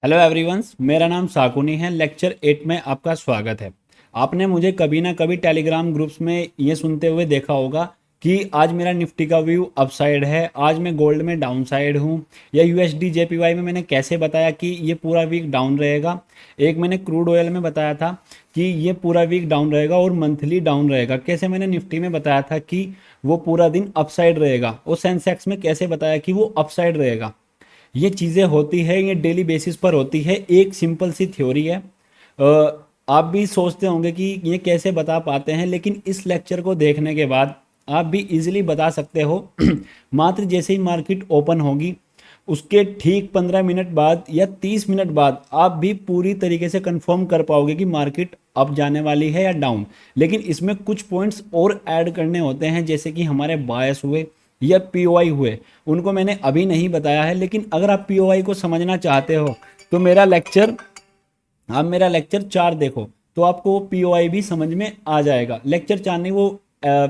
Hello everyone's, मेरा नाम साकुनी है। लेक्चर 8 में आपका स्वागत है। आपने मुझे कभी ना कभी टेलीग्राम ग्रुप्स में ये सुनते हुए देखा होगा कि आज मेरा निफ्टी का व्यू अपसाइड है, आज मैं गोल्ड में डाउन साइड हूँ, या यूएसडी जेपीवाई में मैंने कैसे बताया कि ये पूरा वीक डाउन रहेगा। एक मैंने क्रूड ऑयल में बताया था कि ये पूरा वीक डाउन रहेगा और मंथली डाउन रहेगा। कैसे मैंने निफ्टी में बताया था कि वो पूरा दिन अपसाइड रहेगा, और सेंसेक्स में कैसे बताया कि वो अपसाइड रहेगा। ये चीज़ें होती है, ये डेली बेसिस पर होती है। एक सिंपल सी थ्योरी है। आप भी सोचते होंगे कि ये कैसे बता पाते हैं, लेकिन इस लेक्चर को देखने के बाद आप भी इजीली बता सकते हो। मात्र जैसे ही मार्केट ओपन होगी उसके ठीक 15 मिनट बाद या 30 मिनट बाद आप भी पूरी तरीके से कंफर्म कर पाओगे कि मार्केट अप जाने वाली है या डाउन। लेकिन इसमें कुछ पॉइंट्स और ऐड करने होते हैं, जैसे कि हमारे बायस हुए या पीओआई हुए। उनको मैंने अभी नहीं बताया है, लेकिन अगर आप पीओआई को समझना चाहते हो तो मेरा लेक्चर 4 देखो, तो आपको वो पीओआई भी समझ में आ जाएगा। लेक्चर 4 नहीं, वो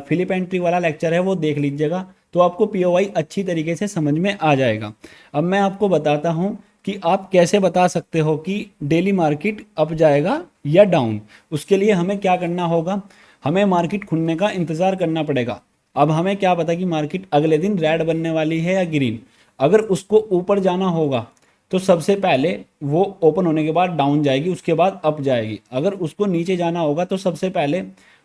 फिलिप एंट्री वाला लेक्चर है, वो देख लीजिएगा, तो आपको पीओआई अच्छी तरीके से समझ में आ जाएगा। अब मैं आपको बताता हूँ कि आप कैसे बता सकते हो कि डेली मार्केट अप जाएगा या डाउन। उसके लिए हमें क्या करना होगा, हमें मार्केट खुलने का इंतज़ार करना पड़ेगा। अब हमें क्या पता कि मार्केट अगले दिन रेड बनने वाली है या ग्रीन। अगर उसको ऊपर जाना होगा तो सबसे पहले वो ओपन होने के बाद डाउन जाएगी, उसके बाद अप जाएगी। अगर उसको नीचे जाना होगा तो सबसे पहले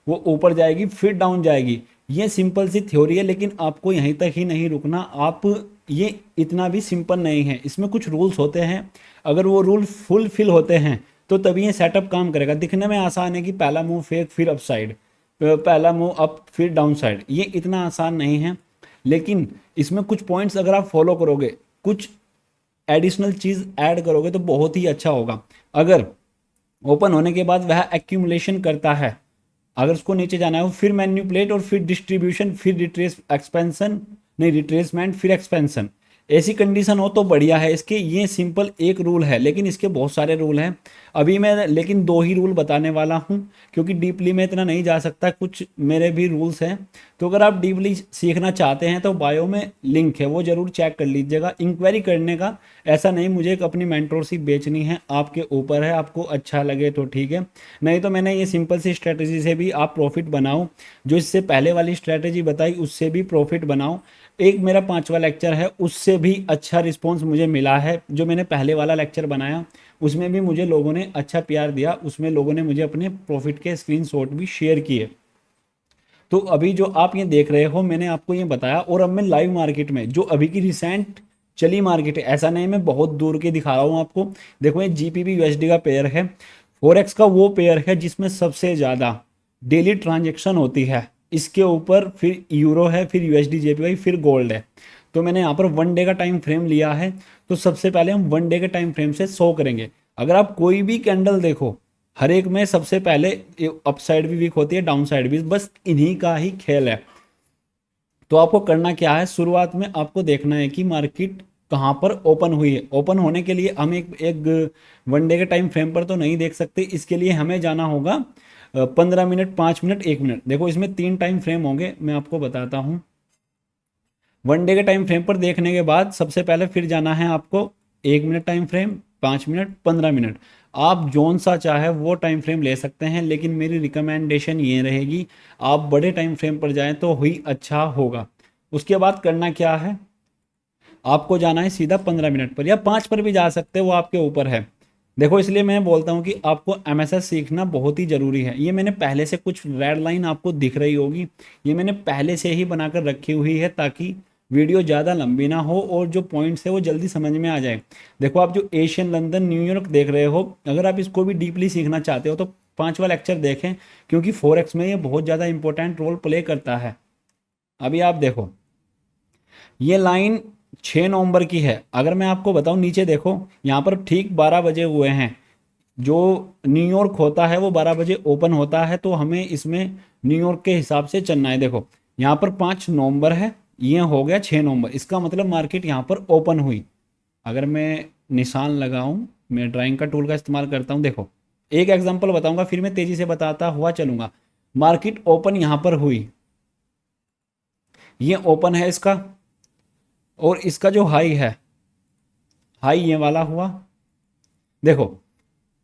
वो ऊपर जाएगी, फिर डाउन जाएगी। ये सिंपल सी थ्योरी है, लेकिन आपको यहीं तक ही नहीं रुकना। आप ये इतना भी सिंपल नहीं है, इसमें कुछ रूल्स होते हैं। अगर वो रूल फुलफिल होते हैं तो तभी ये सेटअप काम करेगा। दिखने में आसान है कि पहला मूव फेक फिर अपसाइड, पहला मूव अप फिर डाउन साइड, ये इतना आसान नहीं है। लेकिन इसमें कुछ पॉइंट्स अगर आप फॉलो करोगे, कुछ एडिशनल चीज़ ऐड करोगे तो बहुत ही अच्छा होगा। अगर ओपन होने के बाद वह एक्यूमुलेशन करता है, अगर उसको नीचे जाना है, फिर मैन्युपुलेट और फिर डिस्ट्रीब्यूशन, फिर रिट्रेस एक्सपेंशन, नहीं रिट्रेसमेंट फिर एक्सपेंशन, ऐसी कंडीशन हो तो बढ़िया है। इसके ये सिंपल एक रूल है, लेकिन इसके बहुत सारे रूल हैं। अभी मैं लेकिन 2 ही रूल बताने वाला हूँ, क्योंकि डीपली में इतना नहीं जा सकता, कुछ मेरे भी रूल्स हैं। तो अगर आप डीपली सीखना चाहते हैं तो बायो में लिंक है, वो ज़रूर चेक कर लीजिएगा। इंक्वायरी करने का ऐसा नहीं, मुझे एक अपनी मेंटरशिप बेचनी है, आपके ऊपर है, आपको अच्छा लगे तो ठीक है, नहीं तो मैंने ये सिंपल सी स्ट्रेटजी से भी आप प्रॉफिट बनाओ। जो इससे पहले वाली स्ट्रेटजी बताई उससे भी प्रॉफिट बनाओ। एक मेरा 5वां लेक्चर है, उससे भी अच्छा रिस्पॉन्स मुझे मिला है। जो मैंने पहले वाला लेक्चर बनाया उसमें भी मुझे लोगों ने अच्छा प्यार दिया, उसमें लोगों ने मुझे अपने प्रॉफिट के स्क्रीनशॉट भी शेयर किए। तो अभी जो आप ये देख रहे हो, मैंने आपको ये बताया। और अब मैं लाइव मार्केट में जो अभी की रिसेंट चली मार्केट है, ऐसा नहीं मैं बहुत दूर के दिखा रहा हूँ आपको। देखो ये जीपीबी यूएसडी का पेयर है, फोरेक्स का वो पेयर है जिसमें सबसे ज़्यादा डेली ट्रांजेक्शन होती है। इसके ऊपर फिर यूरो है, फिर यूएसडी जेपीवाई, फिर गोल्ड है। तो मैंने यहाँ पर 1 डे का टाइम फ्रेम लिया है। तो सबसे पहले हम 1 डे के टाइम फ्रेम से शो करेंगे। अगर आप कोई भी कैंडल देखो, हर एक में सबसे पहले अप साइड भी वीक होती है, डाउन साइड भी, बस इन्हीं का ही खेल है। तो आपको करना क्या है, शुरुआत में आपको देखना है कि मार्केट कहाँ पर ओपन हुई है। ओपन होने के लिए हम एक एक 1 डे के टाइम फ्रेम पर तो नहीं देख सकते, इसके लिए हमें जाना होगा 15 मिनट, 5 मिनट, 1 मिनट। देखो इसमें 3 टाइम फ्रेम होंगे, मैं आपको बताता हूँ। 1 डे के टाइम फ्रेम पर देखने के बाद सबसे पहले फिर जाना है आपको 1 minute time frame, 5 minute, 15 minute. आप जोन सा चाहे वो टाइम फ्रेम ले सकते हैं, लेकिन मेरी रिकमेंडेशन ये रहेगी आप बड़े टाइम फ्रेम पर जाएं तो ही अच्छा होगा। उसके बाद करना क्या है, आपको जाना है सीधा 15 मिनट पर, या 5 पर भी जा सकते हो, वो आपके ऊपर है। देखो इसलिए मैं बोलता हूँ कि आपको एमएसएस सीखना बहुत ही ज़रूरी है। ये मैंने पहले से कुछ रेड लाइन आपको दिख रही होगी, ये मैंने पहले से ही बनाकर रखी हुई है ताकि वीडियो ज़्यादा लंबी ना हो और जो पॉइंट्स है वो जल्दी समझ में आ जाए। देखो आप जो एशियन, लंदन, न्यूयॉर्क देख रहे हो, अगर आप इसको भी डीपली सीखना चाहते हो तो 5वां लेक्चर देखें, क्योंकि फॉरेक्स में ये बहुत ज़्यादा इंपॉर्टेंट रोल प्ले करता है। अभी आप देखो ये लाइन 6 नवंबर की है। अगर मैं आपको बताऊं, नीचे देखो यहाँ पर ठीक 12 बजे हुए हैं। जो न्यूयॉर्क होता है वो 12 बजे ओपन होता है, तो हमें इसमें न्यूयॉर्क के हिसाब से चलना है। देखो यहाँ पर 5 नवंबर है, ये हो गया 6 नवंबर, इसका मतलब मार्केट यहाँ पर ओपन हुई। अगर मैं निशान लगाऊं, मैं ड्राइंग का टूल का इस्तेमाल करता हूं। देखो एक एग्जांपल बताऊंगा, फिर मैं तेजी से बताता हुआ चलूंगा। मार्केट ओपन यहाँ पर हुई, ये ओपन है इसका, और इसका जो हाई है, हाई ये वाला हुआ, देखो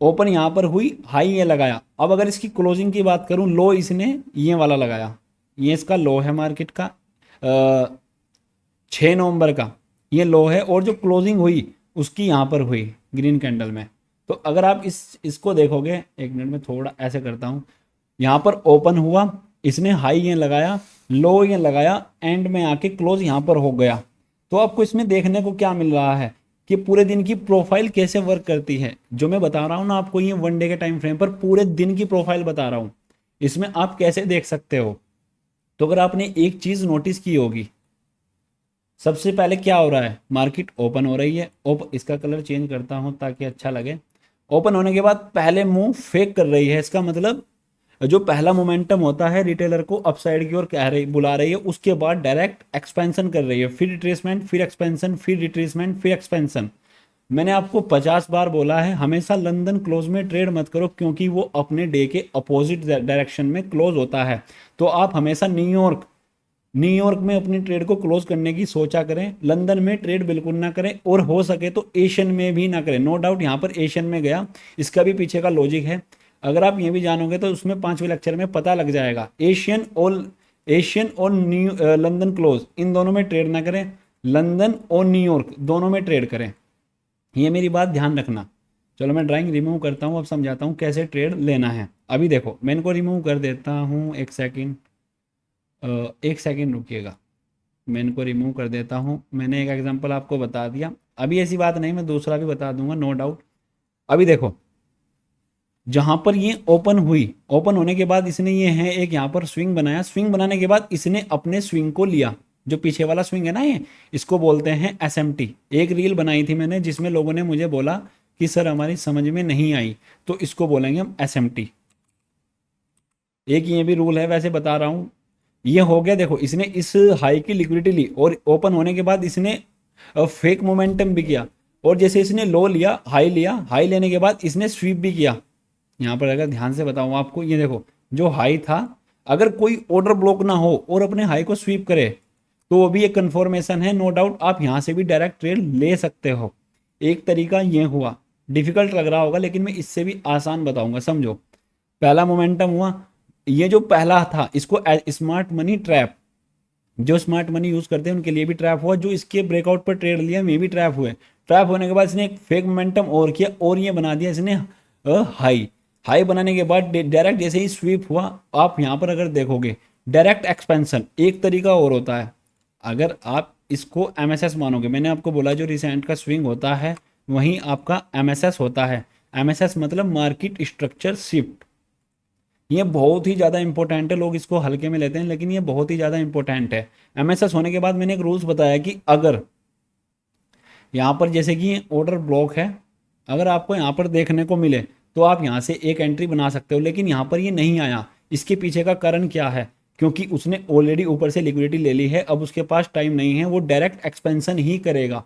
ओपन यहाँ पर हुई, हाई ये लगाया। अब अगर इसकी क्लोजिंग की बात करूँ, लो इसने ये वाला लगाया, ये इसका लो है मार्केट का 6 नवंबर का, ये लो है। और जो क्लोजिंग हुई उसकी यहाँ पर हुई ग्रीन कैंडल में। तो अगर आप इसको देखोगे, एक मिनट में थोड़ा ऐसे करता हूँ, यहाँ पर ओपन हुआ, इसने हाई ये लगाया, लो ये लगाया, एंड में आके क्लोज यहाँ पर हो गया। तो आपको इसमें देखने को क्या मिल रहा है कि पूरे दिन की प्रोफाइल कैसे वर्क करती है। जो मैं बता रहा हूँ ना आपको, ये 1 डे के टाइम फ्रेम पर पूरे दिन की प्रोफाइल बता रहा हूँ। इसमें आप कैसे देख सकते हो, तो अगर आपने एक चीज़ नोटिस की होगी, सबसे पहले क्या हो रहा है, मार्केट ओपन हो रही है। इसका कलर चेंज करता हूँ ताकि अच्छा लगे। ओपन होने के बाद पहले मूव फेक कर रही है, इसका मतलब जो पहला मोमेंटम होता है रिटेलर को अपसाइड की ओर कह रही, बुला रही है, उसके बाद डायरेक्ट एक्सपेंशन कर रही है, फिर रिट्रेसमेंट, फिर एक्सपेंशन, फिर रिट्रेसमेंट, फिर एक्सपेंशन। मैंने आपको 50 बार बोला है, हमेशा लंदन क्लोज में ट्रेड मत करो, क्योंकि वो अपने डे के अपोजिट डायरेक्शन में क्लोज होता है। तो आप हमेशा न्यूयॉर्क में अपनी ट्रेड को क्लोज करने की सोचा करें, लंदन में ट्रेड बिल्कुल ना करें, और हो सके तो एशियन में भी ना करें। नो डाउट यहाँ पर एशियन में गया, इसका भी पीछे का लॉजिक है। अगर आप ये भी जानोगे तो उसमें 5वें लेक्चर में पता लग जाएगा। एशियन और लंदन क्लोज, इन दोनों में ट्रेड ना करें, लंदन और न्यूयॉर्क दोनों में ट्रेड करें, ये मेरी बात ध्यान रखना। चलो मैं ड्राइंग रिमूव करता हूँ, अब समझाता हूँ कैसे ट्रेड लेना है। अभी देखो मैं इनको रिमूव कर देता हूँ, एक सेकेंड रुकिएगा, मैं इनको रिमूव कर देता हूँ। मैंने एक एग्जांपल आपको बता दिया, अभी ऐसी बात नहीं, मैं दूसरा भी बता दूंगा, नो डाउट। अभी देखो जहाँ पर ये ओपन हुई, ओपन होने के बाद इसने ये है एक यहाँ पर स्विंग बनाया, स्विंग बनाने के बाद इसने अपने स्विंग को लिया, जो पीछे वाला स्विंग है ना, ये इसको बोलते हैं एसएमटी। एक रील बनाई थी मैंने जिसमें लोगों ने मुझे बोला कि सर हमारी समझ में नहीं आई, तो इसको बोलेंगे हम एसएमटी। एक ये भी रूल है, वैसे बता रहा हूँ। ये हो गया, देखो इसने इस हाई की लिक्विडिटी ली, और ओपन होने के बाद इसने फेक मोमेंटम भी किया, और जैसे इसने लो लिया, हाई लिया, हाई लेने के बाद इसने स्वीप भी किया। यहाँ पर अगर ध्यान से बताऊँ आपको, ये देखो जो हाई था, अगर कोई ऑर्डर ब्लॉक ना हो और अपने हाई को स्वीप करे तो वो भी एक कन्फर्मेशन है। नो डाउट आप यहाँ से भी डायरेक्ट ट्रेड ले सकते हो। एक तरीका ये हुआ, डिफिकल्ट लग रहा होगा लेकिन मैं इससे भी आसान बताऊंगा, समझो। पहला मोमेंटम हुआ, ये जो पहला था इसको स्मार्ट मनी ट्रैप, जो स्मार्ट मनी यूज करते हैं उनके लिए भी ट्रैप हुआ, जो इसके ब्रेकआउट पर ट्रेड लिया वे भी ट्रैप हुए। ट्रैप होने के बाद इसने एक फेक मोमेंटम और किया, और ये बना दिया इसने हाई। हाई बनाने के बाद डायरेक्ट जैसे ही स्वीप हुआ, आप यहाँ पर अगर देखोगे डायरेक्ट एक्सपेंशन। एक तरीका और होता है, अगर आप इसको एमएसएस मानोगे, मैंने आपको बोला जो रिसेंट का स्विंग होता है वहीं आपका एमएसएस होता है। एमएसएस मतलब मार्केट स्ट्रक्चर शिफ्ट। ये बहुत ही ज़्यादा इंपॉर्टेंट है, लोग इसको हल्के में लेते हैं लेकिन ये बहुत ही ज़्यादा इंपॉर्टेंट है। एमएसएस होने के बाद मैंने एक रूल्स बताया कि अगर यहाँ पर जैसे कि ऑर्डर ब्लॉक है, अगर आपको यहाँ पर देखने को मिले तो आप यहाँ से एक एंट्री बना सकते हो, लेकिन यहाँ पर ये नहीं आया। इसके पीछे का कारण क्या है, क्योंकि उसने ऑलरेडी ऊपर से लिक्विडिटी ले ली है, अब उसके पास टाइम नहीं है, वो डायरेक्ट एक्सपेंशन ही करेगा।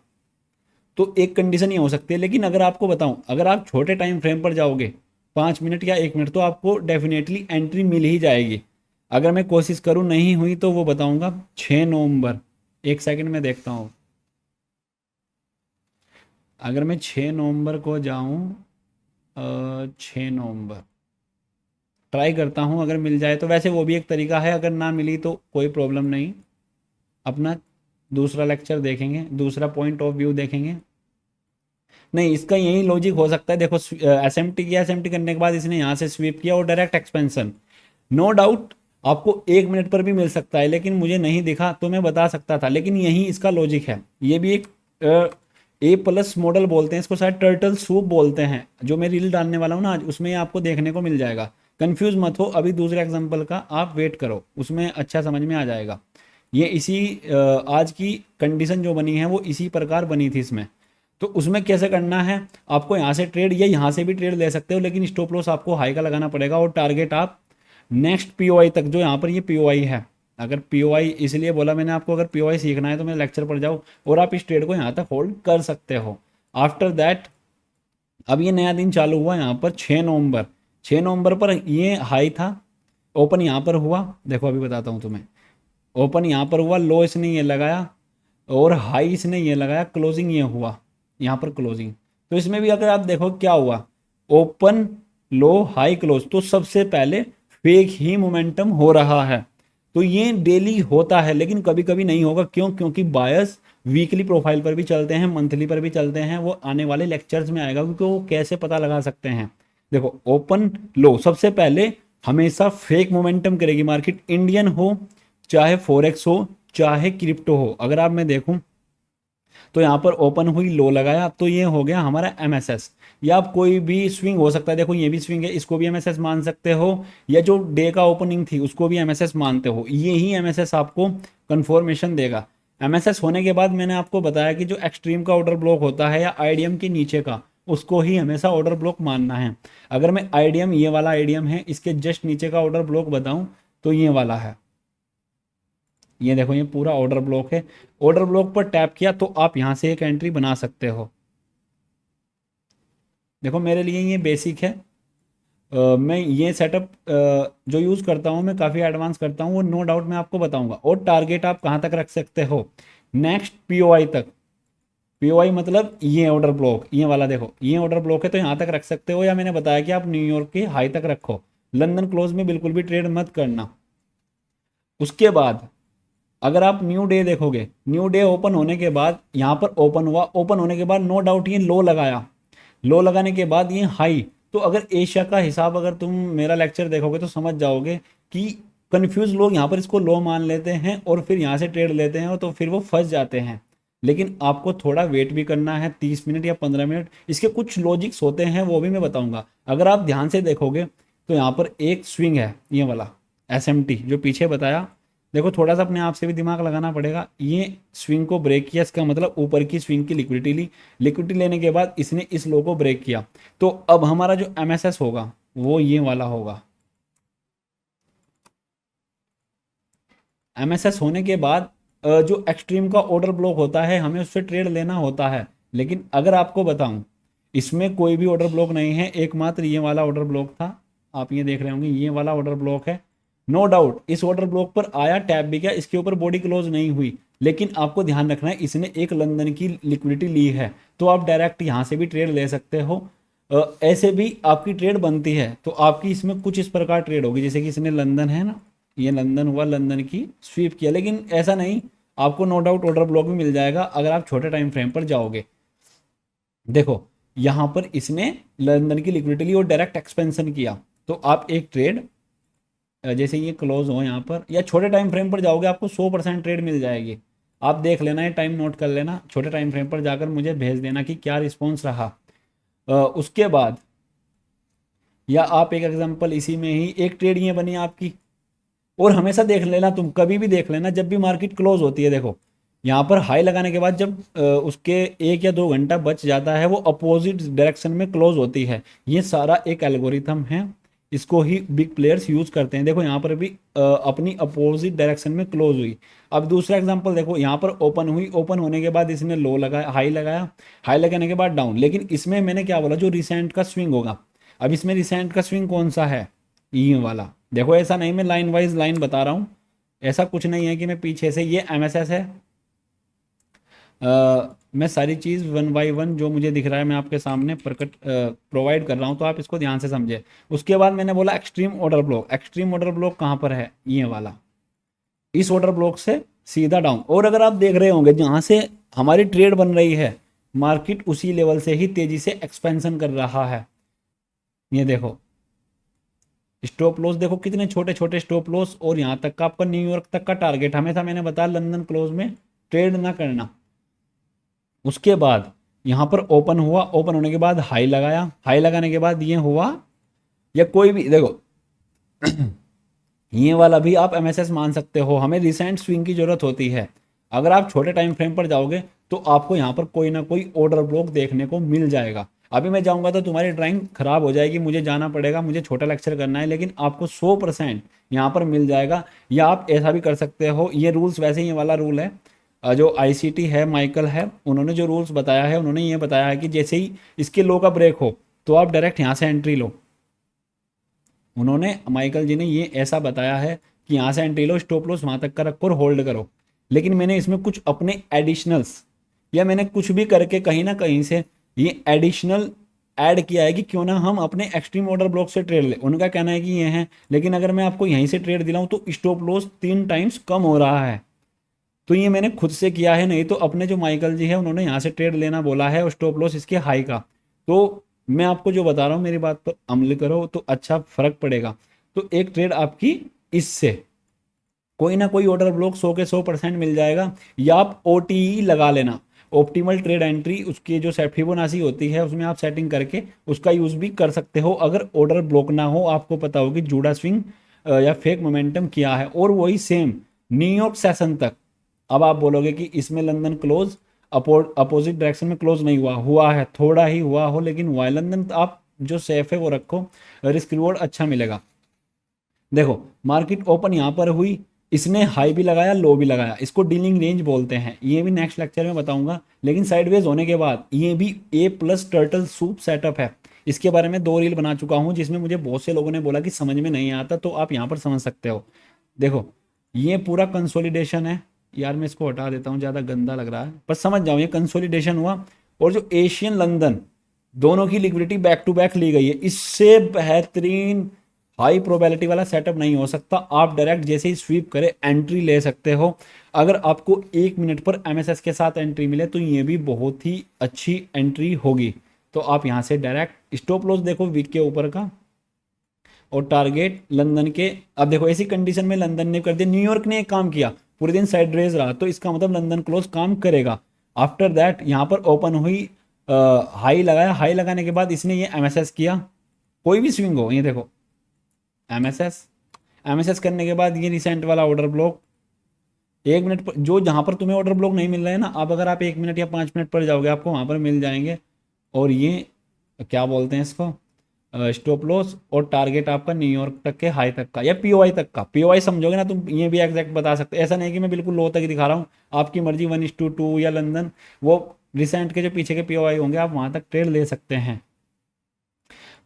तो एक कंडीशन ये हो सकती है। लेकिन अगर आपको बताऊं, अगर आप छोटे टाइम फ्रेम पर जाओगे 5 मिनट या 1 मिनट, तो आपको डेफिनेटली एंट्री मिल ही जाएगी। अगर मैं कोशिश करूं नहीं हुई तो वो बताऊंगा 6 नवंबर, एक सेकंड में देखता हूं। अगर मैं 6 नवंबर को जाऊं, 6 नवंबर ट्राई करता हूं, अगर मिल जाए तो। वैसे वो भी एक तरीका है, अगर ना मिली तो कोई प्रॉब्लम नहीं, अपना दूसरा लेक्चर देखेंगे, दूसरा पॉइंट ऑफ व्यू देखेंगे। नहीं, इसका यही लॉजिक हो सकता है। देखो एसएमटी किया, एसएमटी करने के बाद इसने यहाँ से स्वीप किया और डायरेक्ट एक्सपेंशन। नो डाउट आपको 1 मिनट पर भी मिल सकता है, लेकिन मुझे नहीं दिखा तो मैं बता सकता था, लेकिन यही इसका लॉजिक है। ये भी एक ए प्लस मॉडल बोलते हैं इसको, शायद टर्टल सूप बोलते हैं। जो मैं रील डालने वाला हूँ ना आज, उसमें आपको देखने को मिल जाएगा। कंफ्यूज मत हो, अभी दूसरे एग्जाम्पल का आप वेट करो, उसमें अच्छा समझ में आ जाएगा। ये इसी आज की कंडीशन जो बनी है वो इसी प्रकार बनी थी इसमें। तो उसमें कैसे करना है, आपको यहाँ से ट्रेड या यहाँ से भी ट्रेड ले सकते हो, लेकिन स्टॉप लॉस आपको हाई का लगाना पड़ेगा, और टारगेट आप नेक्स्ट पीओआई तक, जो यहाँ पर ये पीओआई है। अगर पीओआई इसलिए बोला मैंने आपको, अगर पीओआई सीखना है तो मेरे लेक्चर पर जाओ और आप इस ट्रेड को यहाँ तक होल्ड कर सकते हो। आफ्टर दैट अब ये नया दिन चालू हुआ यहाँ पर 6 नवंबर। 6 नवंबर पर ये हाई था, ओपन यहाँ पर हुआ, देखो अभी बताता हूँ तुम्हें। ओपन यहाँ पर हुआ, लो इसने ये लगाया और हाई इसने ये लगाया, क्लोजिंग ये हुआ यहाँ पर क्लोजिंग। तो इसमें भी अगर आप देखो क्या हुआ, ओपन लो हाई क्लोज, तो सबसे पहले फेक ही मोमेंटम हो रहा है। तो ये डेली होता है, लेकिन कभी कभी नहीं होगा। क्यों? क्योंकि बायस वीकली प्रोफाइल पर भी चलते हैं, मंथली पर भी चलते हैं। वो आने वाले लेक्चर्स में आएगा, क्योंकि वो कैसे पता लगा सकते हैं। देखो ओपन लो सबसे पहले हमेशा फेक मोमेंटम करेगी मार्केट, इंडियन हो चाहे फॉरेक्स हो चाहे क्रिप्टो हो। अगर आप मैं देखूं तो यहाँ पर ओपन हुई, लो लगाया, तो ये हो गया हमारा एमएसएस। या आप कोई भी स्विंग हो सकता है, देखो ये भी स्विंग है, इसको भी एमएसएस मान सकते हो, या जो डे का ओपनिंग थी उसको भी एमएसएस मानते हो। ये ही एमएसएस आपको कंफर्मेशन देगा। एमएसएस होने के बाद मैंने आपको बताया कि जो एक्सट्रीम का ऑर्डर ब्लॉक होता है या आईडीएम के नीचे का, उसको ही हमेशा ऑर्डर ब्लॉक मानना है। अगर मैं आईडीएम, ये वाला आईडीएम है, इसके जस्ट नीचे का ऑर्डर ब्लॉक बताऊं तो ये वाला है। ये देखो ये पूरा ऑर्डर ब्लॉक है। ऑर्डर ब्लॉक पर टैप किया तो आप यहाँ से एक एंट्री बना सकते हो। देखो मेरे लिए ये बेसिक है। मैं ये सेटअप जो यूज़ करता हूँ, मैं काफ़ी एडवांस करता हूँ, वो नो डाउट मैं आपको बताऊंगा। और टारगेट आप कहाँ तक रख सकते हो? नेक्स्ट पीओआई तक। पीओआई मतलब ये ऑर्डर ब्लॉक, ये वाला देखो, ये ऑर्डर ब्लॉक है तो यहाँ तक रख सकते हो। या मैंने बताया कि आप न्यूयॉर्क के हाई तक रखो, लंदन क्लोज में बिल्कुल भी ट्रेड मत करना। उसके बाद अगर आप न्यू डे देखोगे, न्यू डे ओपन होने के बाद यहाँ पर ओपन हुआ, ओपन होने के बाद नो डाउट ये लो लगाया, लो लगाने के बाद ये हाई। तो अगर एशिया का हिसाब, अगर तुम मेरा लेक्चर देखोगे तो समझ जाओगे कि कंफ्यूज लोग यहाँ पर इसको लो मान लेते हैं और फिर यहाँ से ट्रेड लेते हैं, तो फिर वो फंस जाते हैं। लेकिन आपको थोड़ा वेट भी करना है, 30 मिनट या 15 मिनट। इसके कुछ लॉजिक्स होते हैं, वो भी मैं बताऊंगा। अगर आप ध्यान से देखोगे तो यहाँ पर एक स्विंग है, ये वाला एसएमटी जो पीछे बताया। देखो थोड़ा सा अपने आप से भी दिमाग लगाना पड़ेगा। ये स्विंग को ब्रेक किया, इसका मतलब ऊपर की स्विंग की लिक्विडिटी ली, लिक्विडिटी लेने के बाद इसने इस लो को ब्रेक किया। तो अब हमारा जो एमएसएस होगा वो ये वाला होगा। एमएसएस होने के बाद जो एक्सट्रीम का ऑर्डर ब्लॉक होता है, हमें उससे ट्रेड लेना होता है। लेकिन अगर आपको बताऊं, इसमें कोई भी ऑर्डर ब्लॉक नहीं है, एकमात्र ये वाला ऑर्डर ब्लॉक था। आप ये देख रहे होंगे, ये वाला ऑर्डर ब्लॉक है। नो डाउट इस ऑर्डर ब्लॉक पर आया, टैप भी किया, इसके ऊपर बॉडी क्लोज नहीं हुई। लेकिन आपको ध्यान रखना है, इसने एक लंदन की लिक्विडिटी ली है, तो आप डायरेक्ट यहाँ से भी ट्रेड ले सकते हो। ऐसे भी आपकी ट्रेड बनती है, तो आपकी इसमें कुछ इस प्रकार ट्रेड होगी, जैसे कि इसने लंदन है ना, ये लंदन हुआ, लंदन की स्वीप किया। लेकिन ऐसा नहीं, आपको नो डाउट ऑर्डर ब्लॉक भी मिल जाएगा अगर आप छोटे टाइम फ्रेम पर जाओगे। देखो यहाँ पर इसने लंदन की लिक्विडिटी ली और डायरेक्ट एक्सपेंशन किया, तो आप एक ट्रेड जैसे ये क्लोज हो यहाँ पर, या छोटे टाइम फ्रेम पर जाओगे आपको 100% ट्रेड मिल जाएगी। आप देख लेना, ये टाइम नोट कर लेना, छोटे टाइम फ्रेम पर जाकर मुझे भेज देना कि क्या रिस्पॉन्स रहा। उसके बाद या आप एक एग्जांपल, इसी में ही एक ट्रेड ये बनी आपकी। और हमेशा देख लेना, तुम कभी भी देख लेना, जब भी मार्केट क्लोज होती है, देखो यहाँ पर हाई लगाने के बाद जब उसके 1 या 2 घंटा बच जाता है, वो अपोजिट डायरेक्शन में क्लोज होती है। ये सारा एक एल्गोरिथम है, इसको ही बिग प्लेयर्स यूज करते हैं। देखो यहाँ पर भी अपनी अपोजिट डायरेक्शन में क्लोज हुई। अब दूसरा एग्जांपल देखो, यहाँ पर ओपन हुई, ओपन होने के बाद इसने लो लगाया, हाई लगाया, हाई लगाने के बाद डाउन। लेकिन इसमें मैंने क्या बोला, जो रिसेंट का स्विंग होगा। अब इसमें रिसेंट का स्विंग कौन सा है? ये वाला। देखो ऐसा नहीं, मैं लाइन वाइज लाइन बता रहा हूँ, ऐसा कुछ नहीं है कि मैं पीछे से, ये एमएसएस है। मैं सारी चीज़ वन बाई वन जो मुझे दिख रहा है मैं आपके सामने प्रकट प्रोवाइड कर रहा हूँ, तो आप इसको ध्यान से समझे। उसके बाद मैंने बोला extreme order block. Extreme order block कहाँ पर है? ये वाला, इस ऑर्डर ब्लॉक से सीधा डाउन। और अगर आप देख रहे होंगे जहाँ से हमारी ट्रेड बन रही है, मार्केट उसी लेवल से ही तेजी से एक्सपेंशन कर रहा है। ये देखो स्टॉप लॉस, देखो कितने छोटे छोटे स्टॉप लॉस। और यहाँ तक का आपका न्यूयॉर्क तक का टारगेट, हमेशा मैंने बताया लंदन क्लोज में ट्रेड ना करना। उसके बाद यहाँ पर ओपन हुआ, ओपन होने के बाद हाई लगाया, हाई लगाने के बाद ये हुआ, या कोई भी देखो ये वाला भी आप एमएसएस मान सकते हो। हमें रिसेंट स्विंग की जरूरत होती है। अगर आप छोटे टाइम फ्रेम पर जाओगे तो आपको यहाँ पर कोई ना कोई ऑर्डर ब्लॉक देखने को मिल जाएगा। अभी मैं जाऊँगा तो तुम्हारी ड्राइंग खराब हो जाएगी, मुझे जाना पड़ेगा, मुझे छोटा लेक्चर करना है। लेकिन आपको 100% यहाँ पर मिल जाएगा। या आप ऐसा भी कर सकते हो, ये रूल्स वैसे ही, ये वाला रूल है जो आईसीटी है, माइकल है, उन्होंने जो रूल्स बताया है, उन्होंने ये बताया है कि जैसे ही इसके लो का ब्रेक हो तो आप डायरेक्ट यहाँ से एंट्री लो। उन्होंने, माइकल जी ने ये ऐसा बताया है कि यहाँ से एंट्री लो, स्टॉप लॉस वहाँ तक का रखो और होल्ड करो। लेकिन मैंने इसमें कुछ अपने एडिशनल्स, या मैंने कुछ भी करके कहीं ना कहीं से ये एडिशनल ऐड किया है कि क्यों ना हम अपने एक्सट्रीम ऑर्डर ब्लॉक से ट्रेड लें। उनका कहना है कि ये है, लेकिन अगर मैं आपको यहीं से ट्रेड दिलाऊं तो स्टॉप लॉस 3 टाइम्स कम हो रहा है। तो ये मैंने खुद से किया है, नहीं तो अपने जो माइकल जी है उन्होंने यहाँ से ट्रेड लेना बोला है और स्टॉप लॉस इसके हाई का। तो मैं आपको जो बता रहा हूँ मेरी बात पर अमल करो तो अच्छा फर्क पड़ेगा। तो एक ट्रेड आपकी इससे कोई ना कोई ऑर्डर ब्लॉक 100 के 100% मिल जाएगा, या आप OTE लगा लेना, ऑप्टिमल ट्रेड एंट्री, उसकी जो फिबोनाची होती है उसमें आप सेटिंग करके उसका यूज़ भी कर सकते हो। अगर ऑर्डर ब्लॉक ना हो, आपको पता हो कि जूडा स्विंग या फेक मोमेंटम किया है, और वही सेम न्यूयॉर्क सेशन तक। अब आप बोलोगे कि इसमें लंदन क्लोज अपोजिट डायरेक्शन में क्लोज नहीं हुआ, हुआ है, थोड़ा ही हुआ हो लेकिन हुआ है लंदन। तो आप जो सेफ है वो रखो, रिस्क रिवॉर्ड अच्छा मिलेगा। देखो मार्केट ओपन यहाँ पर हुई, इसने हाई भी लगाया लो भी लगाया, इसको डीलिंग रेंज बोलते हैं, ये भी नेक्स्ट लेक्चर में बताऊंगा। लेकिन साइडवेज होने के बाद ये भी A+ टर्टल सूप सेटअप है। इसके बारे में 2 रील बना चुका हूँ जिसमें मुझे बहुत से लोगों ने बोला कि समझ में नहीं आता, तो आप यहाँ पर समझ सकते हो। देखो ये पूरा कंसोलिडेशन है, यार मैं इसको हटा देता हूँ, ज़्यादा गंदा लग रहा है, पर समझ जाओ ये कंसोलिडेशन हुआ। और जो एशियन लंदन दोनों की लिक्विडिटी बैक टू बैक ली गई है, इससे बेहतरीन हाई प्रोबेबिलिटी वाला सेटअप नहीं हो सकता। आप डायरेक्ट जैसे ही स्वीप करे एंट्री ले सकते हो। अगर आपको 1 मिनट पर MSS के साथ एंट्री मिले तो ये भी बहुत ही अच्छी एंट्री होगी। तो आप यहाँ से डायरेक्ट स्टॉप लॉस देखो वीक के ऊपर का, और टारगेट लंदन के। अब देखो ऐसी कंडीशन में लंदन ने कर दिया, न्यूयॉर्क ने एक काम किया, पूरे दिन साइड रेज रहा, तो इसका मतलब लंदन क्लोज काम करेगा। आफ्टर दैट यहाँ पर ओपन हुई, हाई लगाया, हाई लगाने के बाद इसने ये MSS किया, कोई भी स्विंग हो, ये देखो MSS करने के बाद ये रिसेंट वाला ऑर्डर ब्लॉक 1 मिनट पर, जो जहाँ पर तुम्हें ऑर्डर ब्लॉक नहीं मिल रहा है ना, अब अगर आप 1 मिनट या 5 मिनट पर जाओगे आपको वहाँ पर मिल जाएंगे। और ये क्या बोलते हैं इसको, स्टॉप लॉस और टारगेट आपका न्यूयॉर्क तक के हाई तक का या POI तक का। POI समझोगे ना तुम, ये भी एग्जैक्ट बता सकते, ऐसा नहीं कि मैं बिल्कुल लो तक ही दिखा रहा हूँ, आपकी मर्जी 1:2 या लंदन, वो रिसेंट के जो पीछे के POI होंगे आप वहाँ तक ट्रेड ले सकते हैं।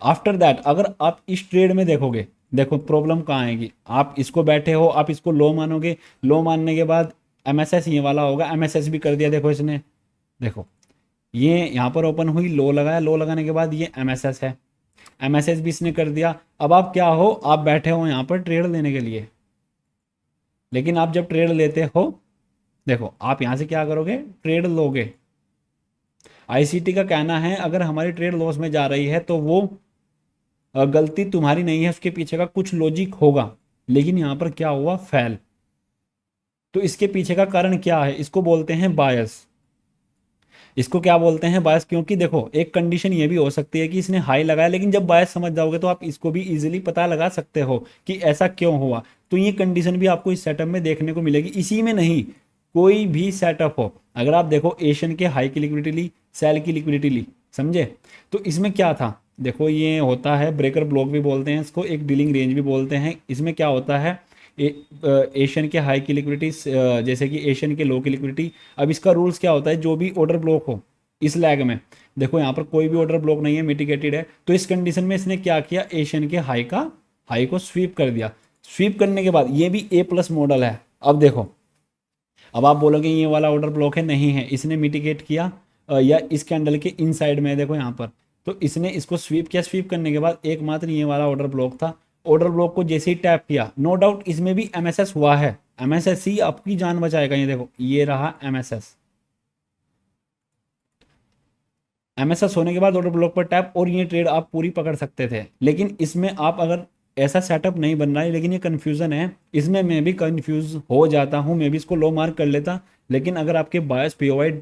आफ्टर दैट अगर आप इस ट्रेड में देखोगे, देखो प्रॉब्लम कहाँ आएगी, आप इसको बैठे हो, आप इसको लो मानोगे, लो मानने के बाद MSS ये वाला होगा, MSS भी कर दिया देखो इसने, देखो ये यहाँ पर ओपन हुई, लो लगाया, लो लगाने के बाद ये MSS है, MSS भी इसने कर दिया। अब आप क्या हो, आप बैठे हो यहाँ पर ट्रेड लेने के लिए, लेकिन आप जब ट्रेड लेते हो, देखो आप यहाँ से क्या करोगे, ट्रेड लोगे। ICT का कहना है अगर हमारी ट्रेड लॉस में जा रही है तो वो गलती तुम्हारी नहीं है, उसके पीछे का कुछ लॉजिक होगा, लेकिन यहाँ पर क्या हुआ, फेल। तो इसके पीछे का कारण क्या है, इसको बोलते हैं बायस। इसको क्या बोलते हैं, बायस, क्योंकि देखो एक कंडीशन ये भी हो सकती है कि इसने हाई लगाया, लेकिन जब बायस समझ जाओगे तो आप इसको भी इजीली पता लगा सकते हो कि ऐसा क्यों हुआ। तो ये कंडीशन भी आपको इस सेटअप में देखने को मिलेगी, इसी में नहीं कोई भी सेटअप हो। अगर आप देखो एशियन के हाई की लिक्विडिटी ली, सेल की लिक्विडिटी ली, समझे, तो इसमें क्या था, देखो ये होता है ब्रेकर ब्लॉक भी बोलते हैं इसको, एक डीलिंग रेंज भी बोलते हैं। इसमें क्या होता है, एशियन के हाई की लिक्विडिटी जैसे कि एशियन के लो की लिक्विडिटी। अब इसका रूल्स क्या होता है, जो भी ऑर्डर ब्लॉक हो इस लैग में, देखो यहाँ पर कोई भी ऑर्डर ब्लॉक नहीं है, मिटिगेटेड है, तो इस कंडीशन में इसने क्या किया, एशियन के हाई को स्वीप कर दिया। स्वीप करने के बाद ये भी A+ मॉडल है। अब देखो, अब आप बोलोगे ये वाला ऑर्डर ब्लॉक है, नहीं है, इसने मिटिगेट किया या इस कैंडल के इनसाइड में देखो यहाँ पर, तो इसने इसको स्वीप किया, स्वीप करने के बाद एकमात्र ये वाला ऑर्डर ब्लॉक था, ऑर्डर ब्लॉक को जैसे ही टैप किया, नो डाउट इसमें भी MSS हुआ है, MSS ही आपकी जान बचाएगा। ये देखो ये रहा MSS होने के बाद ऑर्डर ब्लॉक पर टैप, और ये ट्रेड आप पूरी पकड़ सकते थे। लेकिन इसमें आप अगर ऐसा सेटअप नहीं बन रहा है, लेकिन ये कन्फ्यूज़न है, इसमें मैं भी कन्फ्यूज़ हो जाता हूँ, मैं भी इसको लो मार्क कर लेता। लेकिन अगर आपके बायस POI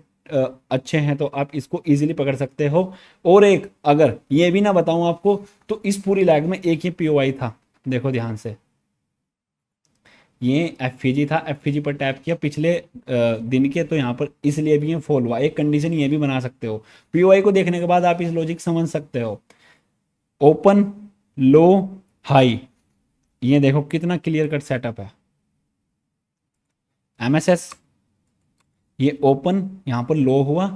अच्छे हैं तो आप इसको इजीली पकड़ सकते हो। और एक अगर ये भी ना बताऊं आपको, तो इस पूरी लैग में एक ही POI था, देखो ध्यान से, ये FVG था, FVG पर टैप किया पिछले दिन के, तो यहाँ पर इसलिए भी ये फॉल हुआ। एक कंडीशन ये भी बना सकते हो, POI को देखने के बाद आप इस लॉजिक समझ सकते हो, ओपन लो हाई, ये देखो कितना क्लियर कट सेटअप है। MSS ये ओपन यहाँ पर लो हुआ,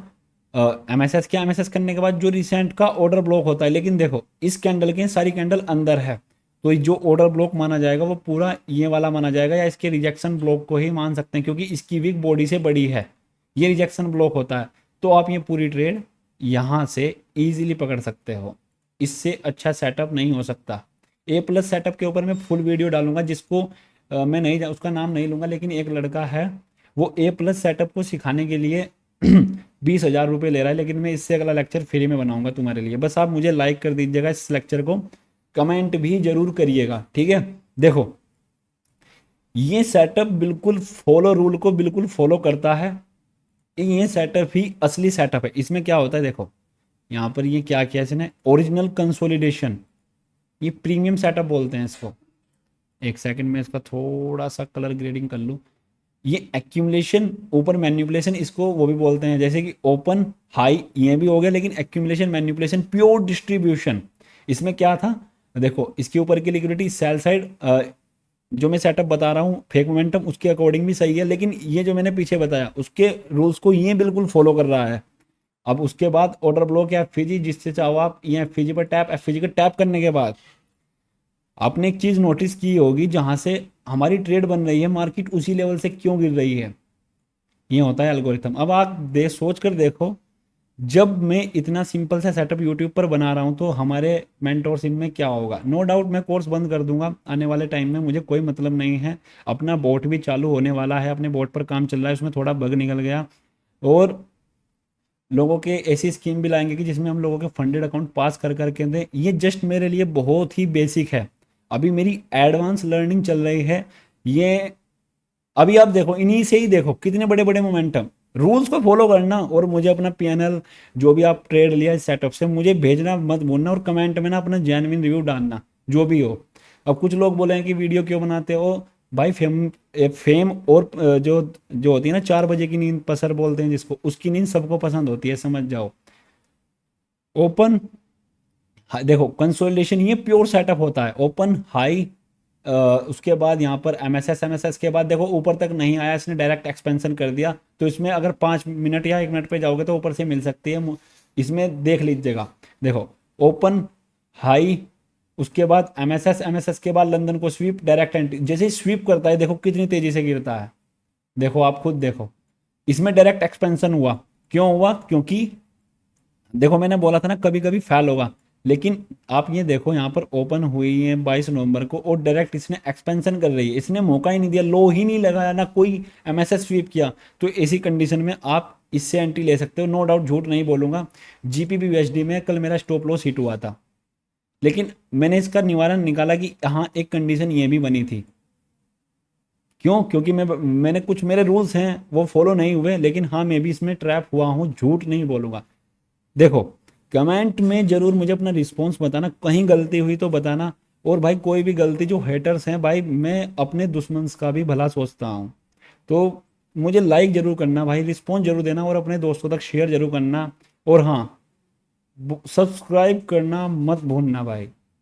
MSS क्या, MSS करने के बाद जो रिसेंट का ऑर्डर ब्लॉक होता है, लेकिन देखो इस कैंडल के सारी कैंडल अंदर है, तो जो ऑर्डर ब्लॉक माना जाएगा वो पूरा ये वाला माना जाएगा, या इसके रिजेक्शन ब्लॉक को ही मान सकते हैं, क्योंकि इसकी वीक बॉडी से बड़ी है, ये रिजेक्शन ब्लॉक होता है। तो आप ये पूरी ट्रेड यहाँ से इजीली पकड़ सकते हो। इससे अच्छा सेटअप नहीं हो सकता। ए प्लस सेटअप के ऊपर मैं फुल वीडियो डालूंगा, जिसको मैं नहीं उसका नाम नहीं लूँगा, लेकिन एक लड़का है वो ए प्लस सेटअप को सिखाने के लिए 20,000 रुपये ले रहा है, लेकिन मैं इससे अगला लेक्चर फ्री में बनाऊंगा तुम्हारे लिए। बस आप मुझे लाइक कर दीजिएगा इस लेक्चर को, कमेंट भी जरूर करिएगा, ठीक है। देखो ये सेटअप बिल्कुल फॉलो रूल को बिल्कुल फॉलो करता है। ये सेटअप ही असली सेटअप है। इसमें क्या होता है देखो, यहाँ पर ये क्या किया इसने, ओरिजिनल कंसोलिडेशन, ये प्रीमियम सेटअप बोलते हैं इसको। एक सेकंड में इसका थोड़ा सा कलर ग्रेडिंग कर लूँ। ये एक्यूमुलेशन ऊपर मैन्युपुलेशन, इसको वो भी बोलते हैं, जैसे कि ओपन हाई ये भी हो गया, लेकिन एक्यूमुलेशन मैन्युपुलेशन प्योर डिस्ट्रीब्यूशन। इसमें क्या था देखो, इसके ऊपर की लिक्विडिटी सेल साइड जो मैं सेटअप बता रहा हूँ फेक मोमेंटम उसके अकॉर्डिंग भी सही है, लेकिन ये जो मैंने पीछे बताया उसके रूल्स को ये बिल्कुल फॉलो कर रहा है। अब उसके बाद ऑर्डर ब्लॉक या एफजी, जिससे चाहो आप ये एफजी पर टैप, एफजी का टैप करने के बाद आपने एक चीज़ नोटिस की होगी, जहां से हमारी ट्रेड बन रही है मार्केट उसी लेवल से क्यों गिर रही है, ये होता है एल्गोरिथम। अब आप सोच कर देखो, जब मैं इतना सिंपल सा सेटअप यूट्यूब पर बना रहा हूँ तो हमारे मेंटोरशिप में क्या होगा। नो डाउट मैं कोर्स बंद कर दूंगा आने वाले टाइम में, मुझे कोई मतलब नहीं है। अपना बोट भी चालू होने वाला है, अपने बोट पर काम चल रहा है, उसमें थोड़ा बग निकल गया, और लोगों के ऐसी स्कीम भी लाएंगे कि जिसमें हम लोगों के फंडेड अकाउंट पास कर करके दें। ये जस्ट मेरे लिए बहुत ही बेसिक है, अभी मेरी एडवांस लर्निंग चल रही है। ये अभी आप देखो, इन्हीं से ही देखो कितने बड़े बड़े मोमेंटम। रूल्स को फॉलो करना, और मुझे अपना पीएनएल जो भी आप ट्रेड लिया इस सेटअप से मुझे भेजना मत भूलना, और कमेंट में ना अपना जेन्युइन रिव्यू डालना जो भी हो। अब कुछ लोग बोले हैं कि वीडियो क्यों बनाते हो भाई, फेम और जो जो होती है ना 4 बजे की नींद पसर बोलते हैं जिसको, उसकी नींद सबको पसंद होती है, समझ जाओ। ओपन देखो कंसोलिडेशन ये प्योर सेटअप होता है, ओपन हाई, उसके बाद यहाँ पर एमएसएस के बाद देखो ऊपर तक नहीं आया, इसने डायरेक्ट एक्सपेंशन कर दिया, तो इसमें अगर 5 मिनट या 1 मिनट पे जाओगे तो ऊपर से मिल सकती है, इसमें देख लीजिएगा। देखो ओपन हाई, उसके बाद एमएसएस के बाद लंदन को स्वीप, डायरेक्ट एंट्री, जैसे ही स्वीप करता है देखो कितनी तेजी से गिरता है। देखो आप खुद देखो, इसमें डायरेक्ट एक्सपेंशन हुआ, क्यों हुआ, क्योंकि देखो मैंने बोला था ना कभी कभी फेल होगा, लेकिन आप ये देखो यहाँ पर ओपन हुई है 22 नवंबर को, और डायरेक्ट इसने एक्सपेंशन कर रही है, इसने मौका ही नहीं दिया, लो ही नहीं लगाया, ना कोई एमएसएस स्वीप किया। तो ऐसी कंडीशन में आप इससे एंट्री ले सकते हो, नो डाउट, झूठ नहीं बोलूंगा। जीपीबी यूएसडी में कल मेरा स्टॉप लॉस हिट हुआ था, लेकिन मैंने इसका निवारण निकाला कि हाँ एक कंडीशन ये भी बनी थी। क्यों, क्योंकि मैंने कुछ मेरे रूल्स हैं वो फॉलो नहीं हुए, लेकिन हाँ मैं भी इसमें ट्रैप हुआ हूँ, झूठ नहीं बोलूंगा। देखो कमेंट में जरूर मुझे अपना रिस्पॉन्स बताना, कहीं गलती हुई तो बताना। और भाई कोई भी गलती, जो हेटर्स हैं भाई, मैं अपने दुश्मन का भी भला सोचता हूँ, तो मुझे लाइक जरूर करना भाई, रिस्पॉन्स जरूर देना, और अपने दोस्तों तक शेयर जरूर करना, और हाँ सब्सक्राइब करना मत भूलना भाई।